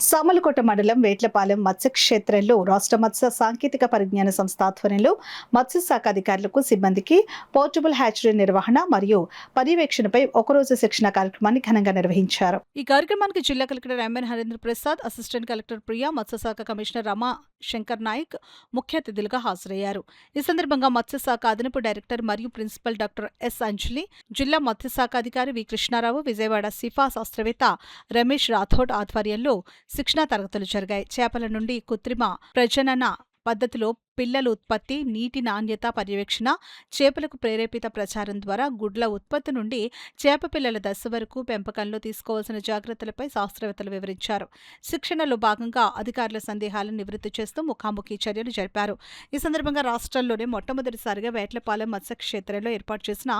సామలకోట మండలం వేట్లపాలెం మత్స్యక్షేత్రంలో రాష్ట్ర మత్స్య సాంకేతిక పరిజ్ఞాన సంస్థ ఆధ్వర్యంలో మత్స్యశాఖ అధికారులకు సిబ్బందికి పోర్టబుల్ హ్యాచరీ నిర్వహణ మరియు పర్యవేక్షణపై ఒకరోజు శిక్షణ కార్యక్రమాన్ని ఘనంగా నిర్వహించారు. ఈ కార్యక్రమానికి జిల్లా collector MN Harendra Prasad, assistant collector Priya, మత్స్యశాఖ కమిషనర్ రమా శంకర్ నాయక్ ముఖ్య అతిథులుగా హాజరయ్యారు. ఈ సందర్భంగా మత్స్యశాఖ అదనపు డైరెక్టర్ మరియు ప్రిన్సిపల్ డాక్టర్ ఎస్ అంజలి, జిల్లా మత్స్యశాఖ అధికారి వి కృష్ణారావు, విజయవాడ సిఫా శాస్త్రవేత్త రమేష్ రాథోడ్ ఆధ్వర్యంలో శిక్షణా తరగతులు జరిగాయి. చేపల నుండి కృత్రిమ ప్రజనన పద్ధతిలో పిల్లల ఉత్పత్తి, నీటి నాణ్యత పర్యవేక్షణ, చేపలకు ప్రేరేపిత ప్రచారం ద్వారా గుడ్ల ఉత్పత్తి నుండి చేప పిల్లల దశ వరకు పెంపకంలో తీసుకోవాల్సిన జాగ్రత్తలపై శాస్త్రవేత్తలు వివరించారు. శిక్షణలో భాగంగా అధికారుల సందేహాలను నివృత్తి చేస్తూ ముఖాముఖి చర్యలు జరిపారు. ఈ సందర్భంగా రాష్ట్రంలోనే మొట్టమొదటిసారిగా వేట్లపాలెం మత్స్యక్షేత్రంలో ఏర్పాటు చేసిన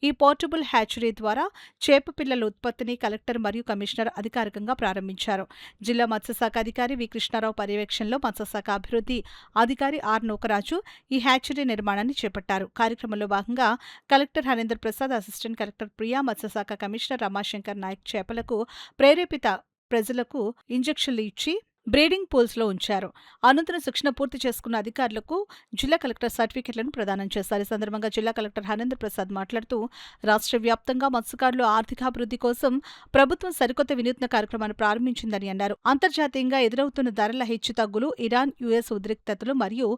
ఈ పోర్టబుల్ హ్యాచరీ ద్వారా చేప పిల్లల ఉత్పత్తిని కలెక్టర్ మరియు కమిషనర్ అధికారికంగా ప్రారంభించారు. జిల్లా మత్స్యశాఖ అధికారి వి కృష్ణారావు పర్యవేక్షణలో మత్స్యశాఖ అభివృద్ధి అధికారి ఆర్ నూకరాజు ఈ హ్యాచరీ నిర్మాణాన్ని చేపట్టారు. కార్యక్రమంలో భాగంగా collector Harendra Prasad, assistant collector Priya, మత్స్యశాఖ కమిషనర్ రమాశంకర్ నాయక్ చేపలకు ప్రేరేపిత ప్రజలకు ఇంజెక్షన్లు ఇచ్చి బ్రీడింగ్ పూల్స్లో ఉంచారు. అనంతరం శిక్షణ పూర్తి చేసుకున్న అధికారులకు జిల్లా కలెక్టర్ సర్టిఫికెట్లను ప్రదానం చేశారు. ఈ సందర్భంగా జిల్లా కలెక్టర్ హరేంద్ర ప్రసాద్ మాట్లాడుతూ రాష్ట్ర వ్యాప్తంగా మత్స్యకారుల ఆర్థికాభివృద్ధి కోసం ప్రభుత్వం సరికొత్త వినూత్న కార్యక్రమాన్ని ప్రారంభించిందని అన్నారు. అంతర్జాతీయంగా ఎదురవుతున్న ధరల హెచ్చుతగ్గులు, ఇరాన్ యుఎస్ ఉద్రిక్తతలు మరియు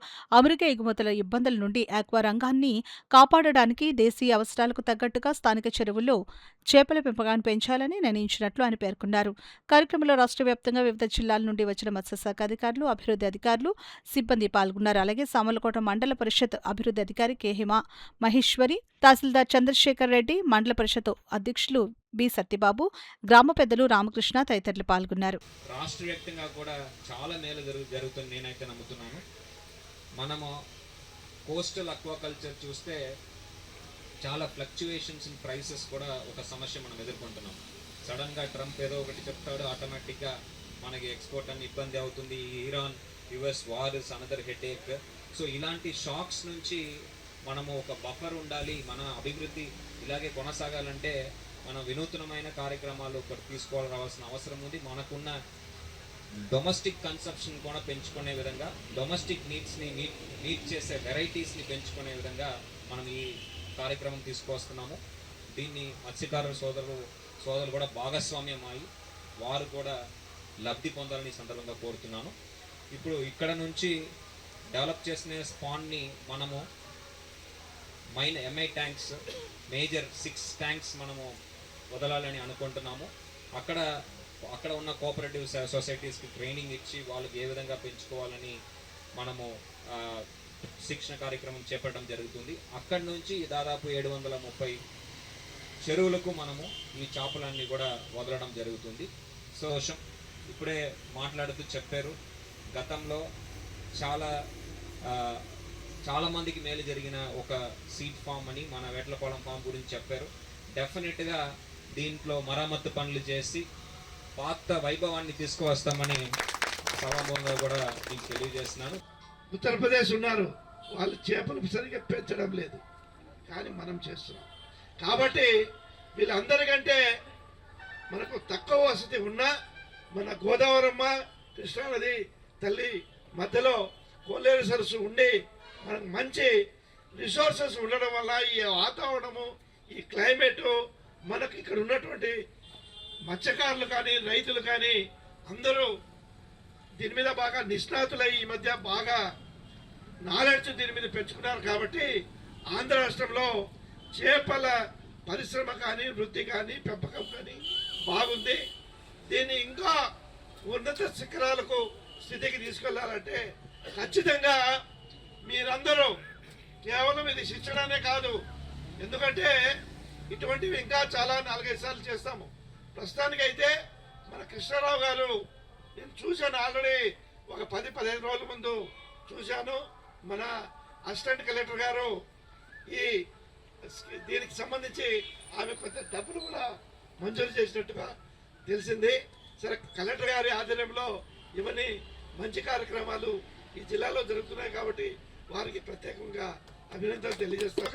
అమెరికా ఎగుమతుల ఇబ్బందుల నుండి ఆక్వా రంగాన్ని కాపాడడానికి దేశీయ అవసరాలకు తగ్గట్టుగా స్థానిక చెరువుల్లో చేపల పెంపకాన్ని పెంచాలని నిర్ణయించినట్లు ఆయన పేర్కొన్నారు. కార్యక్రమంలో రాష్ట్ర వ్యాప్తంగా వివిధ జిల్లాల నుండి వచ్చిన మత్స్యశాఖ అధికారులు, అభివృద్ధి అధికారులు, సిబ్బంది పాల్గొన్నారు. అలాగే సామలకోట మండల పరిషత్ అభివృద్ధి అధికారి కె మహేశ్వరి, తహసీల్దార్ చంద్రశేఖర్ రెడ్డి, మండల పరిషత్ అధ్యక్షులు బి సత్యబాబు, గ్రామ పెద్దలు రామకృష్ణ తదితరులు పాల్గొన్నారు. రాష్ట్ర వ్యాప్తంగా కూడా చాలా మేలు జరుగుతుంది నేనైతే నమ్ముతున్నాను. మనము కోస్టల్ అక్వాకల్చర్ చూస్తే చాలా ఫ్లక్చుయేషన్స్ ఇన్ ప్రైసెస్ కూడా ఒక సమస్య మనం ఎదుర్కొంటున్నాం. సడన్గా ట్రంప్ ఏదో ఒకటి చెప్తాడు, ఆటోమేటిక్గా మనకి ఎక్స్పోర్ట్ అని ఇబ్బంది అవుతుంది. Iran US war is another headache. So ఇలాంటి షాక్స్ నుంచి మనము ఒక బఫర్ ఉండాలి. మన అభివృద్ధి ఇలాగే కొనసాగాలంటే మనం వినూత్నమైన కార్యక్రమాలు తీసుకోవాల్సిన అవసరం ఉంది. మనకున్న డొమెస్టిక్ కన్సంప్షన్ కూడా పెంచుకునే విధంగా, డొమెస్టిక్ నీడ్స్ని మీట్ చేసే వెరైటీస్ని పెంచుకునే విధంగా మనం ఈ కార్యక్రమం తీసుకొస్తున్నాము. దీన్ని మత్స్యకారుల సోదరులు కూడా భాగస్వామ్యం అయి వారు కూడా లబ్ధి పొందాలని సందర్భంగా కోరుతున్నాను. ఇప్పుడు ఇక్కడ నుంచి డెవలప్ చేసిన స్పాన్ని మనము ఎంఐ ట్యాంక్స్, మేజర్ 6 ట్యాంక్స్ మనము వదలాలని అనుకుంటున్నాము. అక్కడ ఉన్న కోఆపరేటివ్ సొసైటీస్కి ట్రైనింగ్ ఇచ్చి వాళ్ళకి ఏ విధంగా పెంచుకోవాలని మనము శిక్షణ కార్యక్రమం చేపట్టడం జరుగుతుంది. అక్కడి నుంచి దాదాపు 730 చెరువులకు మనము ఈ చేపలన్నీ కూడా వదలడం జరుగుతుంది. సో ఇప్పుడే మాట్లాడుతూ చెప్పారు, గతంలో చాలా మందికి మేలు జరిగిన ఒక సీడ్ ఫామ్ అని మన వేట్లపాలెం ఫామ్ గురించి చెప్పారు. డెఫినెట్గా దీంట్లో మరమ్మత్తు పనులు చేసి పాత వైభవాన్ని తీసుకువస్తామని సభాముఖంగా కూడా మీకు తెలియజేస్తున్నాను. ఉత్తరప్రదేశ్ ఉన్నారు, వాళ్ళు చేపలు సరిగ్గా పెంచడం లేదు, కానీ మనం చేస్తున్నాం. కాబట్టి వీళ్ళందరికంటే మనకు తక్కువ వసతి ఉన్నా మన గోదావరమ్మ, కృష్ణానది తల్లి మధ్యలో కోలేరు సరస్సు ఉండి మనకు మంచి రిసోర్సెస్ ఉండడం వల్ల ఈ వాతావరణము, ఈ క్లైమేటు, మనకు ఇక్కడ ఉన్నటువంటి మత్స్యకారులు కానీ రైతులు కానీ అందరూ దీని మీద బాగా నిష్ణాతులై ఈ మధ్య బాగా నాలెడ్జ్ దీని మీద పెంచుకున్నారు. కాబట్టి ఆంధ్ర రాష్ట్రంలో చేపల పరిశ్రమ కానీ, వృత్తి కానీ, పెంపకం కానీ బాగుంది. దీన్ని ఇంకా ఉన్నత శిఖరాలకు స్థితికి తీసుకెళ్లాలంటే ఖచ్చితంగా మీరందరూ కేవలం ఇది శిక్షణనే కాదు, ఎందుకంటే ఇటువంటివి ఇంకా చాలా 4-5 సార్లు చేస్తాము. ప్రస్తుతానికైతే మన కృష్ణారావు గారు, నేను చూశాను ఆల్రెడీ ఒక 10-15 రోజుల ముందు చూశాను. మన అసిస్టెంట్ కలెక్టర్ గారు దీనికి సంబంధించి ఆమె కొంత డబ్బులు కూడా మంజూరు చేసినట్టుగా తెలిసింది. సరే, కలెక్టర్ గారి ఆధ్వర్యంలో ఇవన్నీ మంచి కార్యక్రమాలు ఈ జిల్లాలో జరుగుతున్నాయి కాబట్టి వారికి ప్రత్యేకంగా అభినందనలు తెలియజేస్తారు.